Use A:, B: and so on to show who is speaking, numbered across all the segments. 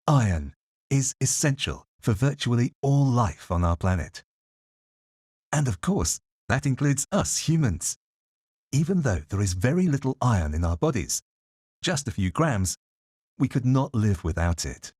A: Iron is essential for virtually all life on our planet. And of course, that includes us humans. Even though there is very little iron in our bodies, just a few grams, we could not live without it.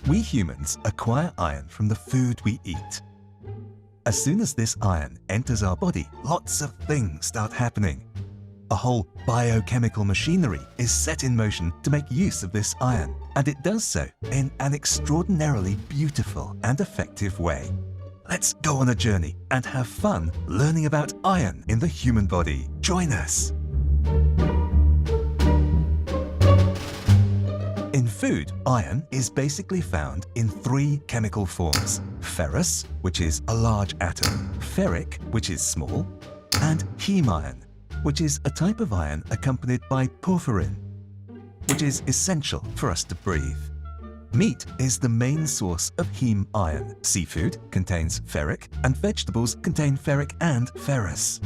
A: We humans acquire iron from the food we eat. As soon as this iron enters our body, lots of things start happening. A whole biochemical machinery is set in motion to make use of this iron, and it does so in an extraordinarily beautiful and effective way. Let's go on a journey and have fun learning about iron in the human body. Join us! In food, iron is basically found in three chemical forms: ferrous, which is a large atom, ferric, which is small, and heme iron, which is a type of iron accompanied by porphyrin, which is essential for us to breathe. Meat is the main source of heme iron. Seafood contains ferric, and vegetables contain ferric and ferrous.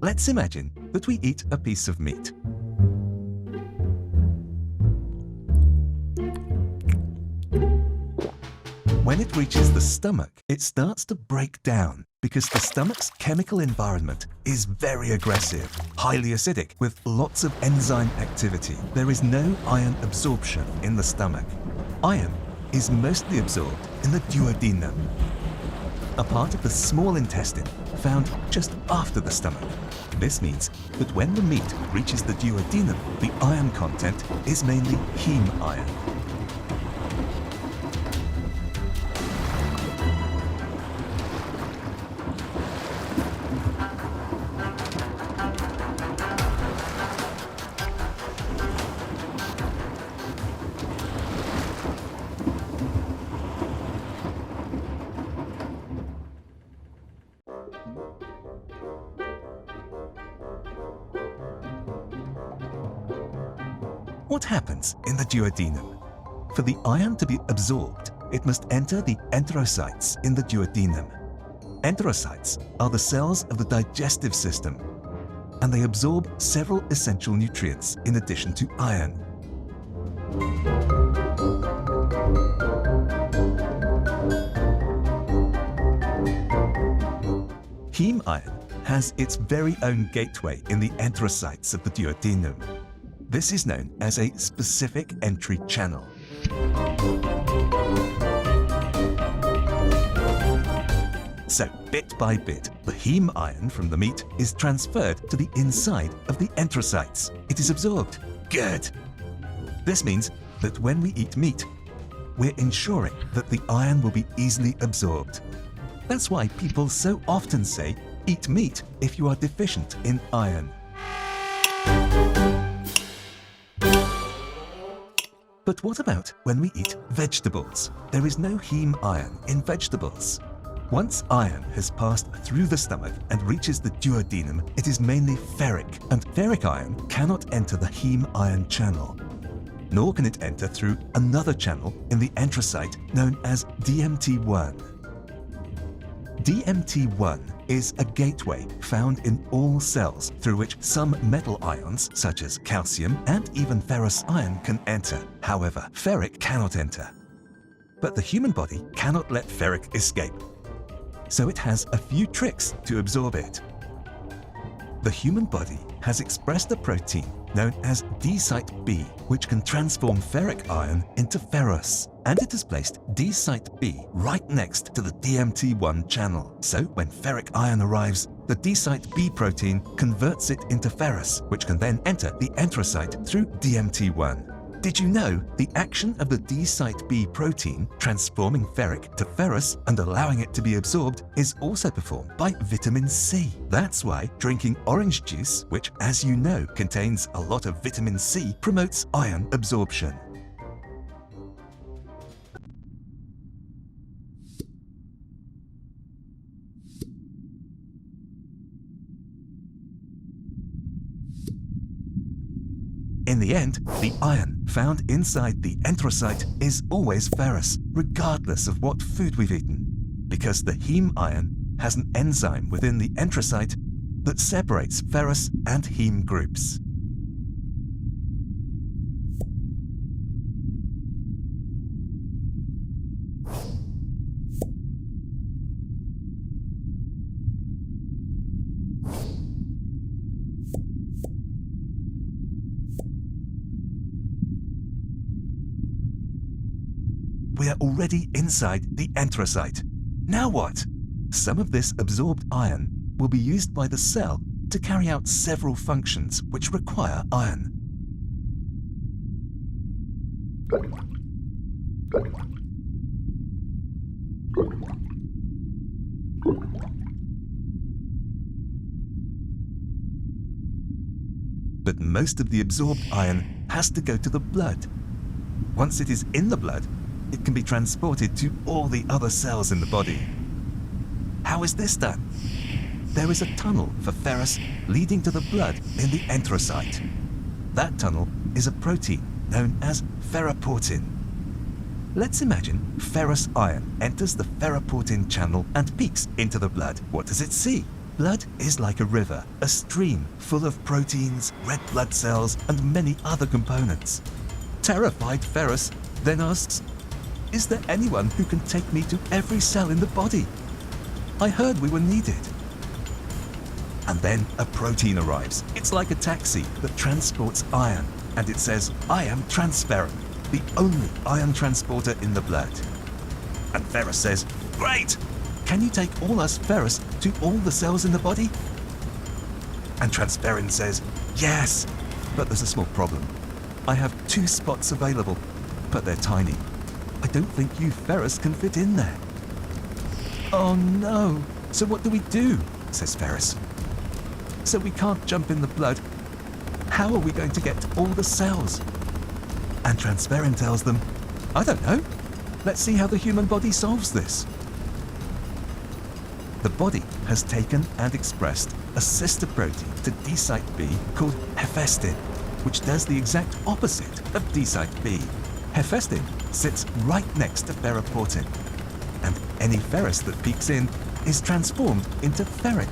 A: Let's imagine that we eat a piece of meat. When it reaches the stomach, it starts to break down because the stomach's chemical environment is very aggressive, highly acidic, with lots of enzyme activity. There is no iron absorption in the stomach. Iron is mostly absorbed in the duodenum, a part of the small intestine found just after the stomach. This means that when the meat reaches the duodenum, the iron content is mainly heme iron. What happens in the duodenum? For the iron to be absorbed, it must enter the enterocytes in the duodenum. Enterocytes are the cells of the digestive system, and they absorb several essential nutrients in addition to iron. Heme iron has its very own gateway in the enterocytes of the duodenum. This is known as a specific entry channel. So, bit by bit, the heme iron from the meat is transferred to the inside of the enterocytes. It is absorbed. Good! This means that when we eat meat, we're ensuring that the iron will be easily absorbed. That's why people so often say, eat meat if you are deficient in iron. But what about when we eat vegetables? There is no heme iron in vegetables. Once iron has passed through the stomach and reaches the duodenum, it is mainly ferric, and ferric iron cannot enter the heme iron channel. Nor can it enter through another channel in the enterocyte known as DMT1. DMT1 is a gateway found in all cells through which some metal ions, such as calcium and even ferrous iron, can enter. However, ferric cannot enter. But the human body cannot let ferric escape, so it has a few tricks to absorb it. The human body has expressed a protein known as D-site B, which can transform ferric iron into ferrous. And it has placed D-site B right next to the DMT1 channel. So when ferric iron arrives, the D-site B protein converts it into ferrous, which can then enter the enterocyte through DMT1. Did you know the action of the D site B protein transforming ferric to ferrous and allowing it to be absorbed is also performed by vitamin C? That's why drinking orange juice, which as you know contains a lot of vitamin C, promotes iron absorption. In the end, the iron found inside the enterocyte is always ferrous, regardless of what food we've eaten, because the heme iron has an enzyme within the enterocyte that separates ferrous and heme groups. We're already inside the enterocyte. Now what? Some of this absorbed iron will be used by the cell to carry out several functions which require iron. But most of the absorbed iron has to go to the blood. Once it is in the blood, it can be transported to all the other cells in the body. How is this done? There is a tunnel for ferrous leading to the blood in the enterocyte. That tunnel is a protein known as ferroportin. Let's imagine ferrous iron enters the ferroportin channel and peeks into the blood. What does it see? Blood is like a river, a stream full of proteins, red blood cells, and many other components. Terrified ferrous then asks, "Is there anyone who can take me to every cell in the body? I heard we were needed." And then a protein arrives. It's like a taxi that transports iron, and it says, "I am transferrin, the only iron transporter in the blood." And ferrous says, "Great! Can you take all us ferrous to all the cells in the body?" And transferrin says, "Yes, but there's a small problem. I have 2 spots available, but they're tiny. I don't think you ferrous can fit in there." "Oh no, so what do we do?" says ferrous. "So we can't jump in the blood. How are we going to get to all the cells?" And transferrin tells them, "I don't know. Let's see how the human body solves this." The body has taken and expressed a sister protein to D site B called hephaestin, which does the exact opposite of D site B. Hephaestin sits right next to ferroportin, and any ferrous that peeks in is transformed into ferric.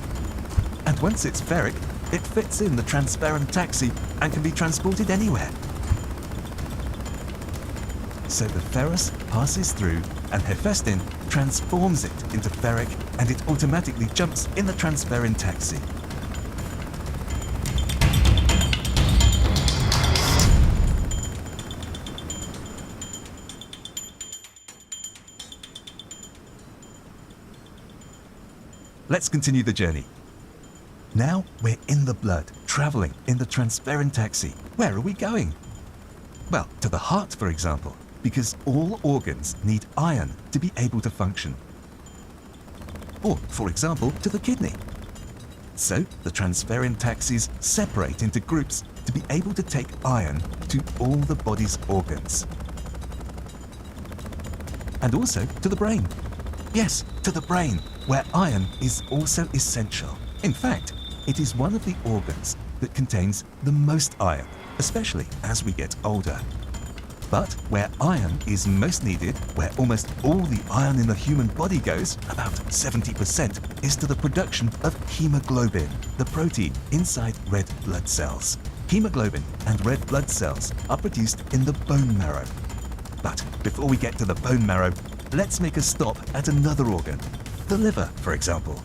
A: And once it's ferric, it fits in the transferrin taxi and can be transported anywhere. So the ferrous passes through, and hephaestin transforms it into ferric, and it automatically jumps in the transferrin taxi. Let's continue the journey. Now we're in the blood, traveling in the transferrin taxi. Where are we going? Well, to the heart, for example, because all organs need iron to be able to function. Or, for example, to the kidney. So the transferrin taxis separate into groups to be able to take iron to all the body's organs. And also to the brain. Yes, to the brain, where iron is also essential. In fact, it is one of the organs that contains the most iron, especially as we get older. But where iron is most needed, where almost all the iron in the human body goes, about 70%, is to the production of hemoglobin, the protein inside red blood cells. Hemoglobin and red blood cells are produced in the bone marrow. But before we get to the bone marrow, let's make a stop at another organ, the liver, for example.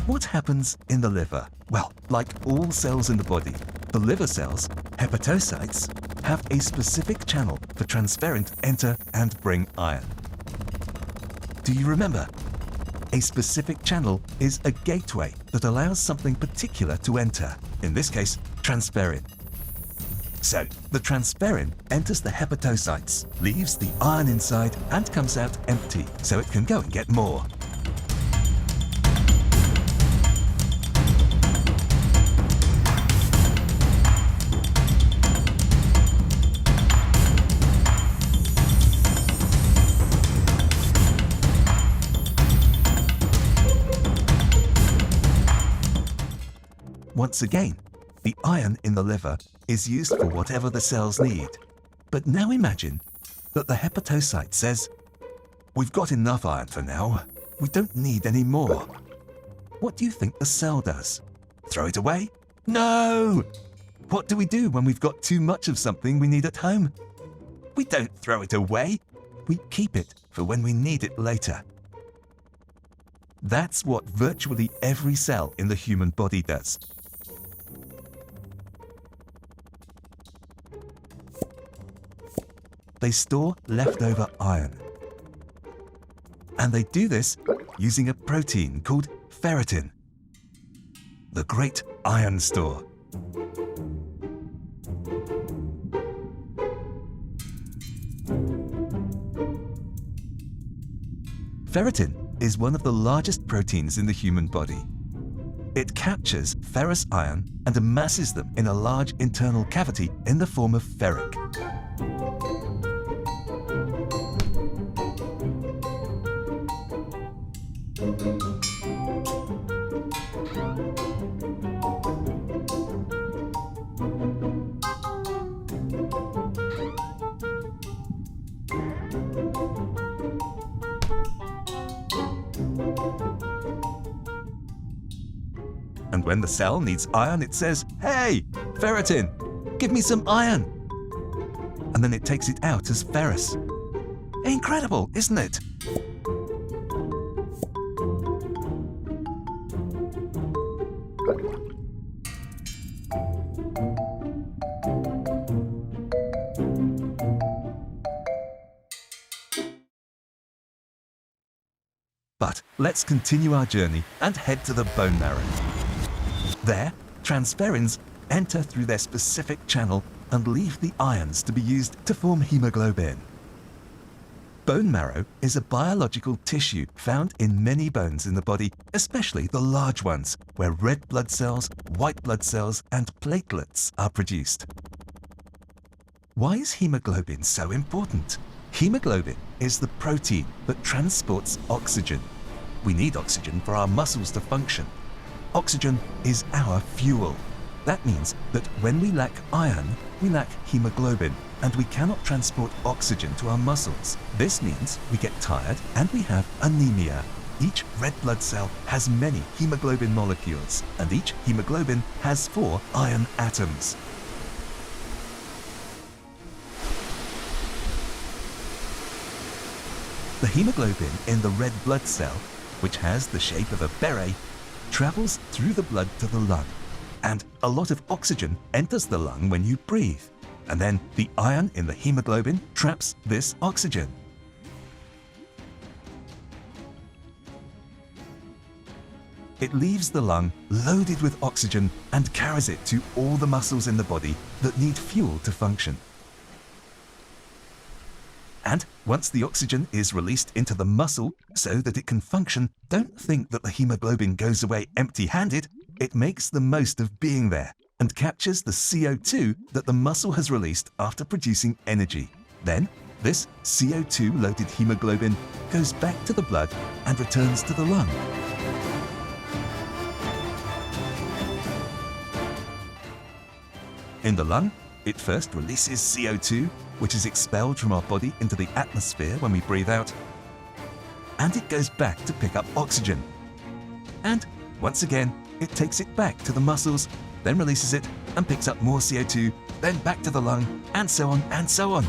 A: What happens in the liver? Well, like all cells in the body, the liver cells, hepatocytes, have a specific channel for transferrin to enter and bring iron. Do you remember? A specific channel is a gateway that allows something particular to enter, in this case, transferrin. So, the transferrin enters the hepatocytes, leaves the iron inside and comes out empty, so it can go and get more. Once again, the iron in the liver is used for whatever the cells need. But now imagine that the hepatocyte says, "We've got enough iron for now. We don't need any more." What do you think the cell does? Throw it away? No! What do we do when we've got too much of something we need at home? We don't throw it away. We keep it for when we need it later. That's what virtually every cell in the human body does. They store leftover iron. And they do this using a protein called ferritin, the great iron store. Ferritin is one of the largest proteins in the human body. It captures ferrous iron and amasses them in a large internal cavity in the form of ferric. And when the cell needs iron, it says, "Hey, ferritin, give me some iron." And then it takes it out as ferrous. Incredible, isn't it? But let's continue our journey and head to the bone marrow. There, transferrins enter through their specific channel and leave the ions to be used to form hemoglobin. Bone marrow is a biological tissue found in many bones in the body, especially the large ones, where red blood cells, white blood cells, and platelets are produced. Why is hemoglobin so important? Hemoglobin is the protein that transports oxygen. We need oxygen for our muscles to function. Oxygen is our fuel. That means that when we lack iron, we lack hemoglobin, and we cannot transport oxygen to our muscles. This means we get tired and we have anemia. Each red blood cell has many hemoglobin molecules, and each hemoglobin has 4 iron atoms. The hemoglobin in the red blood cell, which has the shape of a beret, travels through the blood to the lung. And a lot of oxygen enters the lung when you breathe. And then the iron in the hemoglobin traps this oxygen. It leaves the lung loaded with oxygen and carries it to all the muscles in the body that need fuel to function. And once the oxygen is released into the muscle so that it can function, don't think that the hemoglobin goes away empty-handed. It makes the most of being there and captures the CO2 that the muscle has released after producing energy. Then, this CO2-loaded hemoglobin goes back to the blood and returns to the lung. In the lung, it first releases CO2, which is expelled from our body into the atmosphere when we breathe out, and it goes back to pick up oxygen. And once again, it takes it back to the muscles, then releases it and picks up more CO2, then back to the lung, and so on and so on.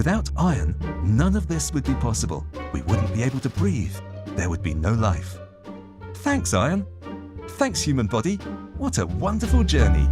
A: Without iron, none of this would be possible. We wouldn't be able to breathe. There would be no life. Thanks, iron. Thanks, human body. What a wonderful journey.